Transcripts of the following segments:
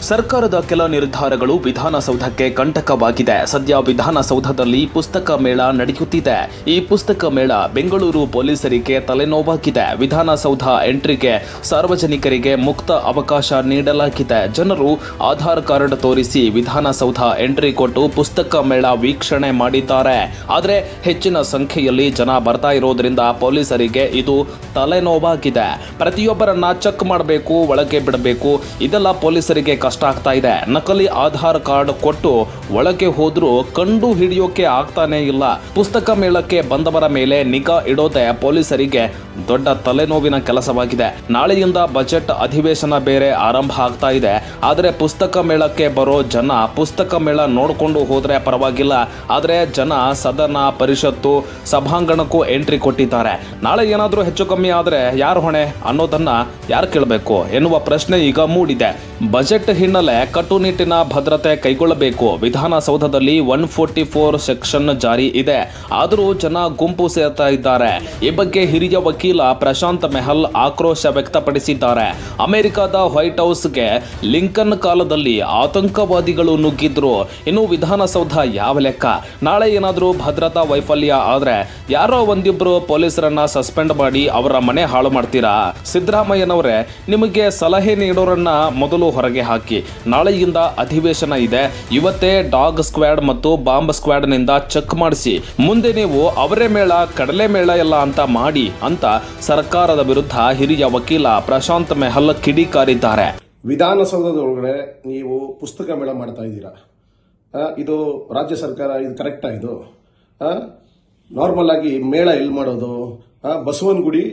ಸರ್ಕಾರದ ಕೆಲ ನಿರ್ಧಾರಗಳು ವಿಧಾನಸೌಧಕ್ಕೆ ಕಂಟಕವಾಗಿದೆ. ಸದ್ಯ ವಿಧಾನಸೌಧದಲ್ಲಿ ಪುಸ್ತಕ ಮೇಳ ನಡೆಯುತ್ತಿದೆ. ಈ ಪುಸ್ತಕ ಮೇಳ ಬೆಂಗಳೂರು ಪೊಲೀಸರಿಗೆ ತಲೆನೋವಾಗಿದೆ. ವಿಧಾನಸೌಧ ಎಂಟ್ರಿಗೆ ಸಾರ್ವಜನಿಕರಿಗೆ ಮುಕ್ತ ಅವಕಾಶ ನೀಡಲಾಗಿದೆ. ಜನರು ಆಧಾರ್ ಕಾರ್ಡ್ ತೋರಿಸಿ ವಿಧಾನಸೌಧ ಎಂಟ್ರಿ ಕೊಟ್ಟು ಪುಸ್ತಕ ಮೇಳ ವೀಕ್ಷಣೆ ಮಾಡಿದ್ದಾರೆ. ಆದರೆ ಹೆಚ್ಚಿನ ಸಂಖ್ಯೆಯಲ್ಲಿ ಜನ ಬರ್ತಾ ಇರೋದ್ರಿಂದ ಪೊಲೀಸರಿಗೆ ಇದು ತಲೆನೋವಾಗಿದೆ. ಪ್ರತಿಯೊಬ್ಬರನ್ನ ಚೆಕ್ ಮಾಡಬೇಕು, ಒಳಗೆ ಬಿಡಬೇಕು, ಇದೆಲ್ಲ ಪೊಲೀಸರಿಗೆ ಕಷ್ಟ ಆಗ್ತಾ ಇದೆ. ನಕಲಿ ಆಧಾರ್ ಕಾರ್ಡ್ ಕೊಟ್ಟು ಒಳಗೆ ಹೋದ್ರೂ ಕಂಡು ಹಿಡಿಯೋಕೆ ಆಗ್ತಾನೆ ಇಲ್ಲ. ಪುಸ್ತಕ ಮೇಳಕ್ಕೆ ಬಂದವರ ಮೇಲೆ ನಿಗಾ ಇಡೋದೇ ಪೊಲೀಸರಿಗೆ ದೊಡ್ಡ ತಲೆನೋವಿನ ಕೆಲಸವಾಗಿದೆ. ನಾಳೆಯಿಂದ ಬಜೆಟ್ ಅಧಿವೇಶನ ಬೇರೆ ಆರಂಭ ಆಗ್ತಾ ಇದೆ. ಆದರೆ ಪುಸ್ತಕ ಮೇಳಕ್ಕೆ ಬರೋ ಜನ ಪುಸ್ತಕ ಮೇಳ ನೋಡಿಕೊಂಡು ಹೋದ್ರೆ ಪರವಾಗಿಲ್ಲ, ಆದರೆ ಜನ ಸದನ, ಪರಿಷತ್ತು, ಸಭಾಂಗಣಕ್ಕೂ ಎಂಟ್ರಿ ಕೊಟ್ಟಿದ್ದಾರೆ. ನಾಳೆ ಏನಾದರೂ ಹೆಚ್ಚು ಕಮ್ಮಿ ಆದರೆ ಯಾರು ಹೊಣೆ ಅನ್ನೋದನ್ನ ಯಾರು ಕೇಳಬೇಕು ಎನ್ನುವ ಪ್ರಶ್ನೆ ಈಗ ಮೂಡಿದೆ. ಬಜೆಟ್ ಹಿನ್ನೆಲೆ ಕಟ್ಟುನಿಟ್ಟಿನ ಭದ್ರತೆ ಕೈಗೊಳ್ಳಬೇಕು. ವಿಧಾನಸೌಧದಲ್ಲಿ 144 ಸೆಕ್ಷನ್ ಜಾರಿ ಇದೆ. ಆದರೂ ಜನ ಗುಂಪು ಸೇರ್ತಾ ಇದ್ದಾರೆ. ಈ ಬಗ್ಗೆ ಹಿರಿಯ ವಕೀಲ ಪ್ರಶಾಂತ್ ಮೆಹಲ್ ಆಕ್ರೋಶ ವ್ಯಕ್ತಪಡಿಸಿದ್ದಾರೆ. ಅಮೆರಿಕದ ವೈಟ್ ಹೌಸ್ಗೆ ಲಿಂಕನ್ ಕಾಲದಲ್ಲಿ ಆತಂಕವಾದಿಗಳು ನುಗ್ಗಿದ್ರು. ಇನ್ನು ವಿಧಾನಸೌಧ ಯಾವ ಲೆಕ್ಕ? ನಾಳೆ ಏನಾದರೂ ಭದ್ರತಾ ವೈಫಲ್ಯ ಆದ್ರೆ ಯಾರೋ ಒಂದಿಬ್ರು ಪೊಲೀಸರನ್ನ ಸಸ್ಪೆಂಡ್ ಮಾಡಿ ಅವರ ಮನೆ ಹಾಳು ಮಾಡ್ತೀರಾ? ಸಿದ್ದರಾಮಯ್ಯನವರೇ, ನಿಮಗೆ ಸಲಹೆ ನೀಡೋರನ್ನ ಮೊದಲು ಹೊರಗೆ ಹಾಕಿ. ನಾಳೆಯಿಂದ ಅಧಿವೇಶನ ಇದೆ. ಇವತ್ತೇ ಡಾಗ್ ಸ್ಕ್ವಾಡ್ ಮತ್ತು ಬಾಂಬ್ ಸ್ಕ್ವಾಡ್ ನಿಂದ ಚೆಕ್ ಮಾಡಿಸಿ. ಮುಂದೆ ನೀವು ಅವರೇ ಮೇಳ, ಕಡಲೆ ಮೇಳ ಎಲ್ಲ ಅಂತ ಮಾಡಿ ಅಂತ ಸರ್ಕಾರದ ವಿರುದ್ಧ ಹಿರಿಯ ವಕೀಲ ಪ್ರಶಾಂತ್ ಮೆಹಲ್ ಕಿಡಿಕಾರಿದ್ದಾರೆ. ವಿಧಾನಸೌಧದ ಒಳಗಡೆ ನೀವು ಪುಸ್ತಕ ಮೇಳ ಮಾಡ್ತಾ ಇದ್ದೀರಾ. ಇದು ರಾಜ್ಯ ಸರ್ಕಾರ ಇದು ಕರೆಕ್ಟಾ? ಇದು ನಾರ್ಮಲ್ ಆಗಿ ಮೇಳ ಎಲ್ಲಿ ಮಾಡೋದು? ಬಸವನಗುಡಿ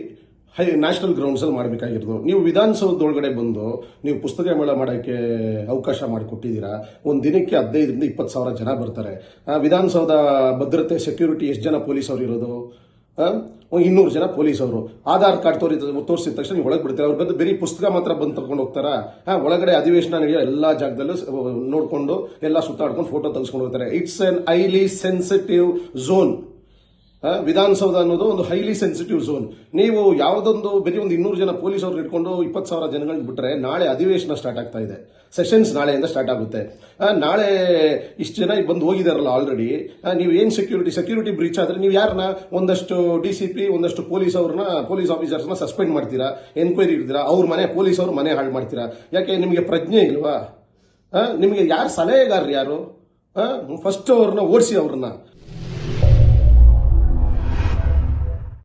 ನ್ಯಾಷನಲ್ ಗ್ರೌಂಡ್ಸ್ ಅಲ್ಲಿ ಮಾಡಬೇಕಾಗಿರೋದು. ನೀವು ವಿಧಾನಸೌಧದೊಳಗಡೆ ಬಂದು ನೀವು ಪುಸ್ತಕ ಮೇಳ ಮಾಡೋಕ್ಕೆ ಅವಕಾಶ ಮಾಡಿಕೊಟ್ಟಿದ್ದೀರಾ. ಒಂದು ದಿನಕ್ಕೆ 15ರಿಂದ 20 ಸಾವಿರ ಜನ ಬರ್ತಾರೆ. ವಿಧಾನಸೌಧ ಭದ್ರತೆ, ಸೆಕ್ಯೂರಿಟಿ ಎಷ್ಟು ಜನ ಪೊಲೀಸ್ ಅವರು ಇರೋದು? 200 ಜನ ಪೊಲೀಸ್ ಅವರು. ಆಧಾರ್ ಕಾರ್ಡ್ ತೋರಿಸಿದ ತಕ್ಷಣ ನೀವು ಒಳಗೆ ಬಿಡ್ತಾರೆ. ಅವ್ರು ಬಂದು ಬರೀ ಪುಸ್ತಕ ಮಾತ್ರ ಬಂದು ತಗೊಂಡು ಹೋಗ್ತಾರಾ? ಒಳಗಡೆ ಅಧಿವೇಶನ ನಡೆಯೋ ಎಲ್ಲಾ ಜಾಗದಲ್ಲೂ ನೋಡ್ಕೊಂಡು ಎಲ್ಲ ಸುತ್ತಾಡ್ಕೊಂಡು ಫೋಟೋ ತೆಗೆಸ್ಕೊಂಡು ಹೋಗ್ತಾರೆ. It's an highly sensitive zone. Vidhana Soudha ಅನ್ನೋದು ಒಂದು ಹೈಲಿ ಸೆನ್ಸಿಟಿವ್ ಝೋನ್. ನೀವು ಯಾವುದೊಂದು ಬರೀ ಒಂದು 200 ಜನ ಪೊಲೀಸ್ ಅವ್ರು ಇಟ್ಕೊಂಡು 20 ಸಾವಿರ ಜನಗಳನ್ನ ಬಿಟ್ರೆ ನಾಳೆ ಅಧಿವೇಶನ ಸ್ಟಾರ್ಟ್ ಆಗ್ತಾ ಇದೆ. ಸೆಷನ್ಸ್ ನಾಳೆಯಿಂದ ಸ್ಟಾರ್ಟ್ ಆಗುತ್ತೆ. ನಾಳೆ ಇಷ್ಟು ಜನ ಬಂದು ಹೋಗಿದಾರಲ್ಲ ಆಲ್ರೆಡಿ. ನೀವು ಏನ್ ಸೆಕ್ಯೂರಿಟಿ ಬ್ರೀಚ್ ಆದ್ರೆ ನೀವು ಯಾರನ್ನ ಒಂದಷ್ಟು DCP, ಒಂದಷ್ಟು ಪೊಲೀಸ್ ಆಫೀಸರ್ಸ್ನ ಸಸ್ಪೆಂಡ್ ಮಾಡ್ತೀರಾ, ಎನ್ಕ್ವೈರಿ ಇಡ್ತೀರಾ, ಅವ್ರ ಮನೆ ಪೊಲೀಸ್ ಅವ್ರ ಮನೆ ಹಾಳು ಮಾಡ್ತೀರಾ. ಯಾಕೆ ನಿಮಗೆ ಪ್ರಜ್ಞೆ ಇಲ್ವಾ? ನಿಮಗೆ ಯಾರು ಸಲಹೆಗಾರರು? ಯಾರು ಫಸ್ಟ್ ಅವ್ರನ್ನ ಓಡಿಸಿ, ಅವ್ರನ್ನ